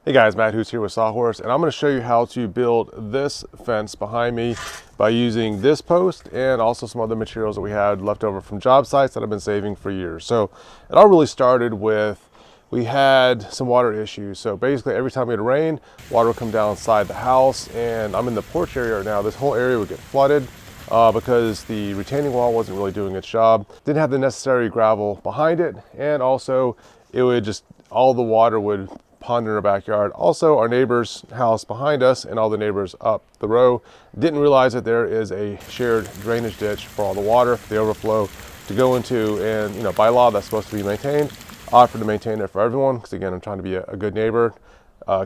Hey guys, Matt Who's here with Sawhorse, and I'm going to show you how to build this fence behind me by using this post and also some other materials that we had left over from job sites that I've been saving for years. So it all really started with, we had some water issues. So basically every time it rained, water would come down inside the house, and I'm in the porch area right now. This whole area would get flooded because the retaining wall wasn't really doing its job. Didn't have the necessary gravel behind it, and also it would just, all the water would pond in our backyard. Also, our neighbor's house behind us and all the neighbors up the row didn't realize that there is a shared drainage ditch for all the water, for the overflow to go into, and by law that's supposed to be maintained. I offered to maintain it for everyone because again, I'm trying to be a good neighbor,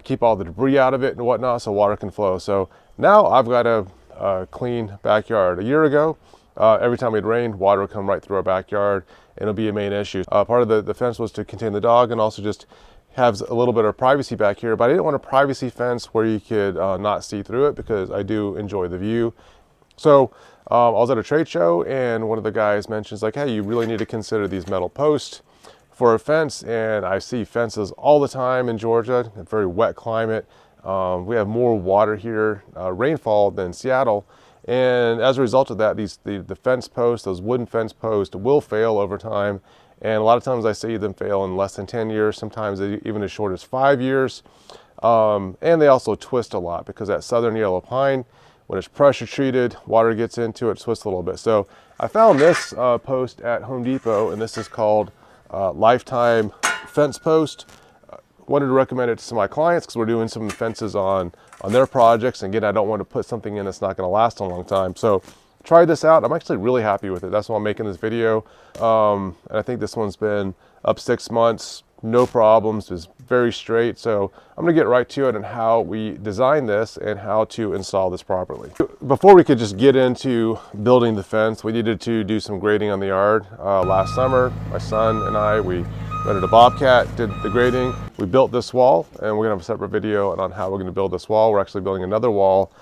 keep all the debris out of it and whatnot so water can flow. So now I've got a clean backyard. A year ago, every time it rained, water would come right through our backyard and it'll be a main issue. Part of the fence was to contain the dog and also just have a little bit of privacy back here, but I didn't want a privacy fence where you could not see through it because I do enjoy the view. So I was at a trade show and one of the guys mentions like, hey, you really need to consider these metal posts for a fence. And I see fences all the time in Georgia, a very wet climate. We have more water here, rainfall than Seattle. And as a result of that, the fence posts, those wooden fence posts will fail over time. And a lot of times I see them fail in less than 10 years, sometimes even as short as 5 years. And they also twist a lot because that southern yellow pine, when it's pressure treated, water gets into it, twists a little bit. So I found this post at Home Depot, and this is called Lifetime Fence Post. Wanted to recommend it to some of my clients because we're doing some fences on their projects. And again, I don't want to put something in that's not going to last a long time. So try this out. I'm actually really happy with it. That's why I'm making this video. And I think this one's been up 6 months, no problems, it's very straight. So I'm gonna get right to it on how we design this and how to install this properly. Before we could just get into building the fence, we needed to do some grading on the yard. Last summer, my son and I, we rented a Bobcat, did the grading. We built this wall, and we're gonna have a separate video on how we're gonna build this wall. We're actually building another wall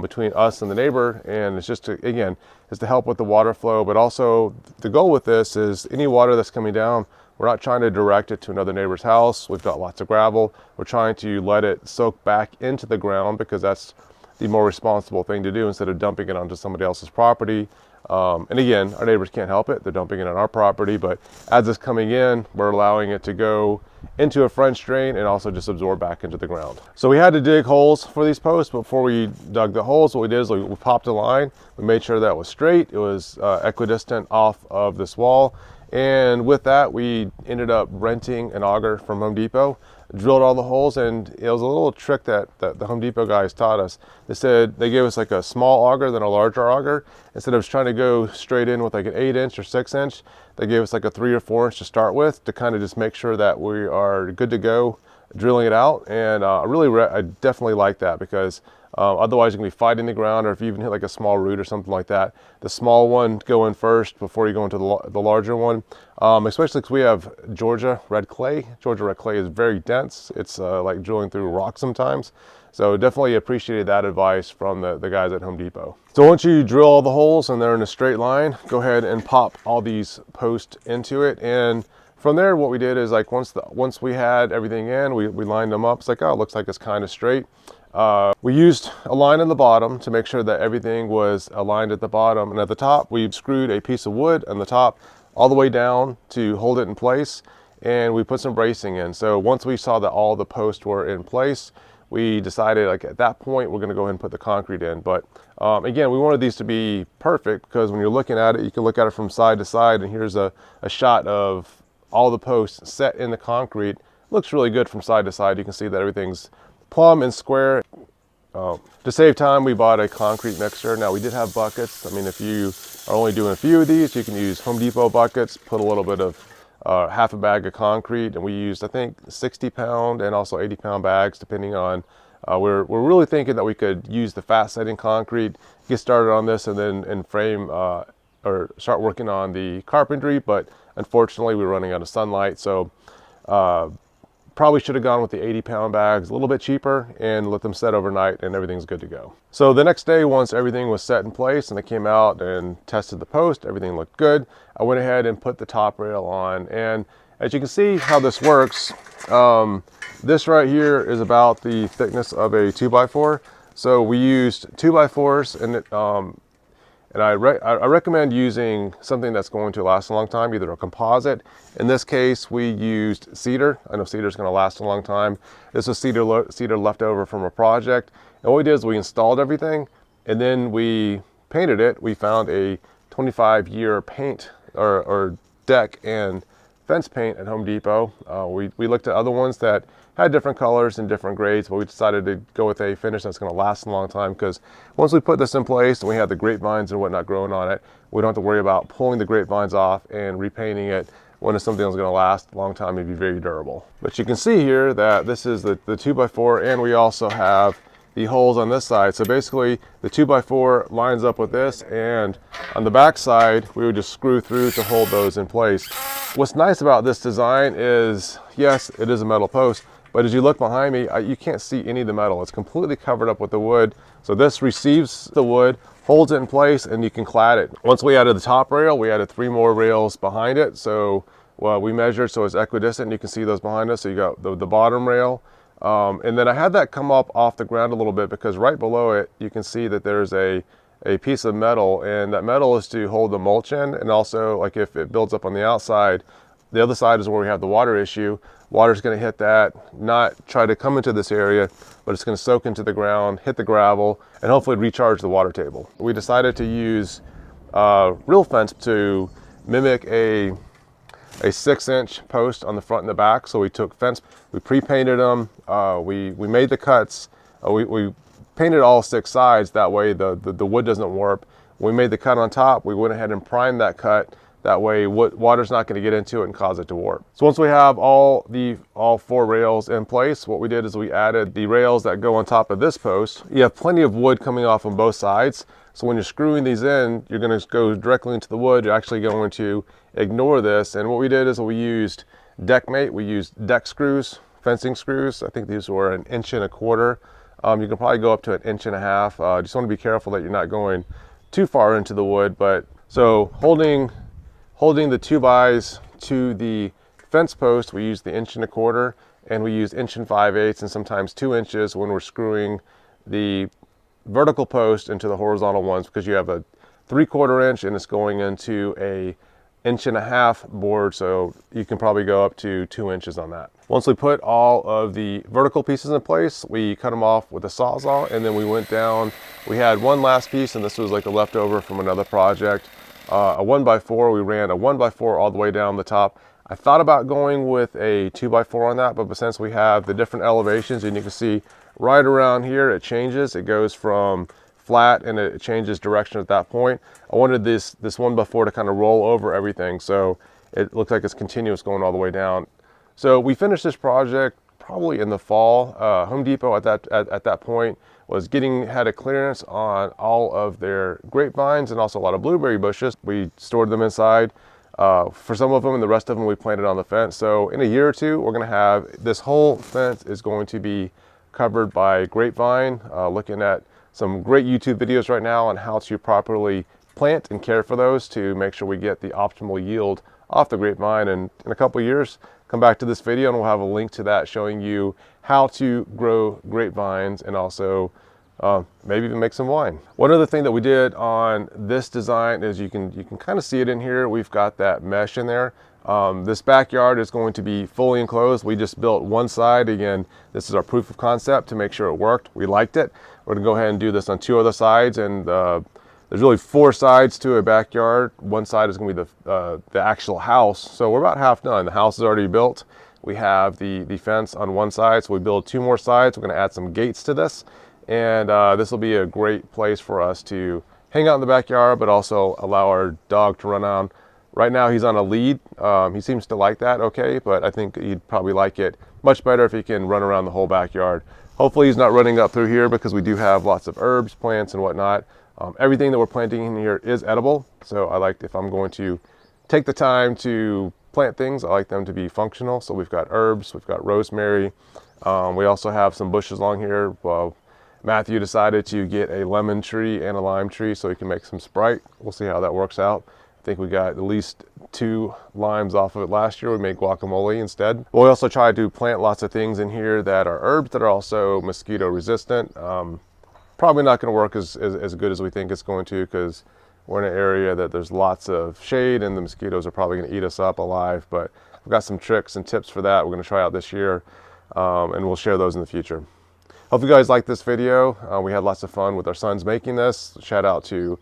between us and the neighbor, and it's just to, again, is to help with the water flow, but also the goal with this is any water that's coming down, we're not trying to direct it to another neighbor's house. We've got lots of gravel. We're trying to let it soak back into the ground because that's the more responsible thing to do instead of dumping it onto somebody else's property. And again, our neighbors can't help it. They're dumping it on our property, but as it's coming in, we're allowing it to go into a French drain and also just absorb back into the ground. So we had to dig holes for these posts. Before we dug the holes, what we did is we popped a line. We made sure that was straight. It was equidistant off of this wall. And with that, we ended up renting an auger from Home Depot, drilled all the holes, and it was a little trick that the Home Depot guys taught us. They said they gave us like a small auger, then a larger auger. Instead of trying to go straight in with like an 8-inch or 6-inch, they gave us like a 3 or 4-inch to start with to kind of just make sure that we are good to go drilling it out. And I definitely like that because otherwise you're gonna be fighting the ground, or if you even hit like a small root or something like that, the small one go in first before you go into the larger one. Especially because we have Georgia red clay. Georgia red clay is very dense. It's like drilling through rock sometimes. So definitely appreciated that advice from the guys at Home Depot. So once you drill all the holes and they're in a straight line, go ahead and pop all these posts into it. And from there, what we did is like once we had everything in, we lined them up. It's like, oh, it looks like it's kind of straight. We used a line in the bottom to make sure that everything was aligned at the bottom, and at the top we screwed a piece of wood on the top all the way down to hold it in place, and we put some bracing in. So once we saw that all the posts were in place, we decided like at that point we're going to go ahead and put the concrete in. But again, we wanted these to be perfect because when you're looking at it, you can look at it from side to side, and here's a shot of all the posts set in the concrete. Looks really good from side to side. You can see that everything's plumb and square. To save time, we bought a concrete mixer. Now we did have buckets. I mean, if you are only doing a few of these, you can use Home Depot buckets, put a little bit of half a bag of concrete, and we used, I think, 60-pound and also 80-pound bags, depending on, we're really thinking that we could use the fast setting concrete, get started on this, and then frame or start working on the carpentry, but unfortunately we're running out of sunlight, so probably should have gone with the 80-pound bags, a little bit cheaper, and let them set overnight and everything's good to go. So the next day, once everything was set in place and they came out and tested the post, everything looked good, I went ahead and put the top rail on. And as you can see how this works, This right here is about the thickness of a 2x4. So we used 2x4s, and I recommend using something that's going to last a long time, either a composite. In this case, we used cedar. I know cedar is going to last a long time. This was cedar left over from a project. And what we did is we installed everything, and then we painted it. We found a 25-year paint or deck and fence paint at Home Depot. We looked at other ones that had different colors and different grades, but we decided to go with a finish that's going to last a long time, because once we put this in place and we have the grapevines and whatnot growing on it, we don't have to worry about pulling the grapevines off and repainting it when it's something that's going to last a long time and be very durable. But you can see here that this is the 2x4, and we also have the holes on this side. So basically the 2x4 lines up with this, and on the back side we would just screw through to hold those in place. What's nice about this design is, yes, it is a metal post, but as you look behind me, you can't see any of the metal. It's completely covered up with the wood. So this receives the wood, holds it in place, and you can clad it. Once we added the top rail, we added 3 more rails behind it. So we measured so it's equidistant. You can see those behind us. So you got the bottom rail. And then I had that come up off the ground a little bit, because right below it, you can see that there's a piece of metal, and that metal is to hold the mulch in. And also, like, if it builds up on the outside, the other side is where we have the water issue. Water's going to hit that, not try to come into this area, but it's going to soak into the ground, hit the gravel, and hopefully recharge the water table. We decided to use real fence to mimic a 6-inch post on the front and the back. So we took fence, we pre-painted them, we made the cuts, we painted all 6 sides, that way the wood doesn't warp. When we made the cut on top, we went ahead and primed that cut. That way water's not going to get into it and cause it to warp. So once we have all 4 rails in place, what we did is we added the rails that go on top of this post. You have plenty of wood coming off on both sides. So when you're screwing these in, you're going to go directly into the wood. You're actually going to ignore this. And what we did is we used deck mate. We used deck screws, fencing screws. I think these were 1 1/4 inch. You can probably go up to 1.5 inches. Just want to be careful that you're not going too far into the wood. But so holding the 2x to the fence post, we use the 1.25 inch, and we use 1 5/8 inch and sometimes 2 inches when we're screwing the vertical post into the horizontal ones, because you have a 3/4 inch and it's going into a 1.5 inch board, so you can probably go up to 2 inches on that. Once we put all of the vertical pieces in place, we cut them off with a Sawzall, and then we went down. We had one last piece, and this was like a leftover from another project. A 1x4, we ran a 1x4 all the way down the top. I thought about going with a 2x4 on that, but since we have the different elevations, and you can see right around here, it changes. It goes from flat and it changes direction at that point. I wanted this 1x4 to kind of roll over everything, so it looks like it's continuous going all the way down. So we finished this project probably in the fall. Home Depot at that point had a clearance on all of their grapevines and also a lot of blueberry bushes. We stored them inside for some of them, and the rest of them we planted on the fence. So in a year or two, we're going to have this whole fence is going to be covered by grapevine. Looking at some great YouTube videos right now on how to properly plant and care for those to make sure we get the optimal yield off the grapevine. And in a couple of years, come back to this video and we'll have a link to that showing you how to grow grapevines and also maybe even make some wine. One other thing that we did on this design is you can kind of see it in here. We've got that mesh in there. This backyard is going to be fully enclosed. We just built one side. Again, this is our proof of concept to make sure it worked. We liked it. We're gonna go ahead and do this on 2 other sides, and there's really 4 sides to a backyard. One side is gonna be the actual house. So we're about half done. The house is already built. We have the fence on one side, so we build 2 more sides. We're gonna add some gates to this, and this will be a great place for us to hang out in the backyard, but also allow our dog to run on. Right now he's on a lead. He seems to like that okay, but I think he'd probably like it much better if he can run around the whole backyard. Hopefully he's not running up through here, because we do have lots of herbs, plants, and whatnot. Everything that we're planting in here is edible, so I like, if I'm going to take the time to plant things, I like them to be functional. So we've got herbs, we've got rosemary. We also have some bushes along here. Well, Matthew decided to get a lemon tree and a lime tree so he can make some Sprite. We'll see how that works out. think we got at least 2 limes off of it last year. We made guacamole instead. We also try to plant lots of things in here that are herbs that are also mosquito resistant. Probably not going to work as good as we think it's going to, because we're in an area that there's lots of shade and the mosquitoes are probably going to eat us up alive. But we've got some tricks and tips for that we're going to try out this year, and we'll share those in the future. Hope you guys liked this video. We had lots of fun with our sons making this. Shout out to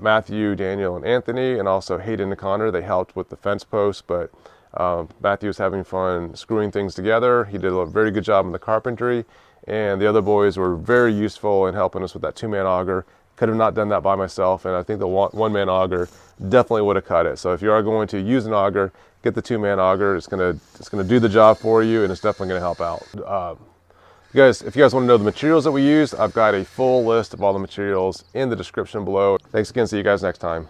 Matthew, Daniel, and Anthony, and also Hayden and Connor. They helped with the fence posts, but Matthew was having fun screwing things together. He did a very good job in the carpentry, and the other boys were very useful in helping us with that 2-man auger. Could have not done that by myself, and I think the 1-man auger definitely would have cut it. So if you are going to use an auger, get the 2-man auger. It's gonna do the job for you, and it's definitely gonna help out. If you guys want to know the materials that we use, I've got a full list of all the materials in the description below. Thanks again. See you guys next time.